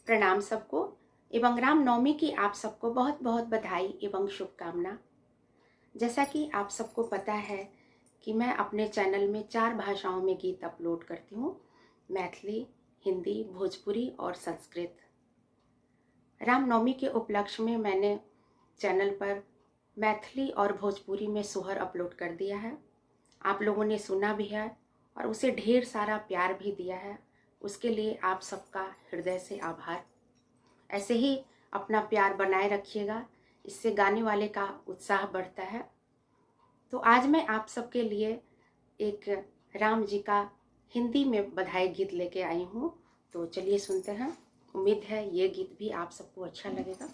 प्रणाम सबको एवं रामनवमी की आप सबको बहुत बहुत बधाई एवं शुभकामना। जैसा कि आप सबको पता है कि मैं अपने चैनल में 4 भाषाओं में गीत अपलोड करती हूँ, मैथिली, हिंदी, भोजपुरी और संस्कृत। रामनवमी के उपलक्ष्य में मैंने चैनल पर मैथिली और भोजपुरी में सोहर अपलोड कर दिया है। आप लोगों ने सुना भी है और उसे ढेर सारा प्यार भी दिया है, उसके लिए आप सबका हृदय से आभार। ऐसे ही अपना प्यार बनाए रखिएगा, इससे गाने वाले का उत्साह बढ़ता है। तो आज मैं आप सबके लिए एक राम जी का हिंदी में बधाई गीत लेके आई हूँ, तो चलिए सुनते हैं। उम्मीद है ये गीत भी आप सबको अच्छा लगेगा।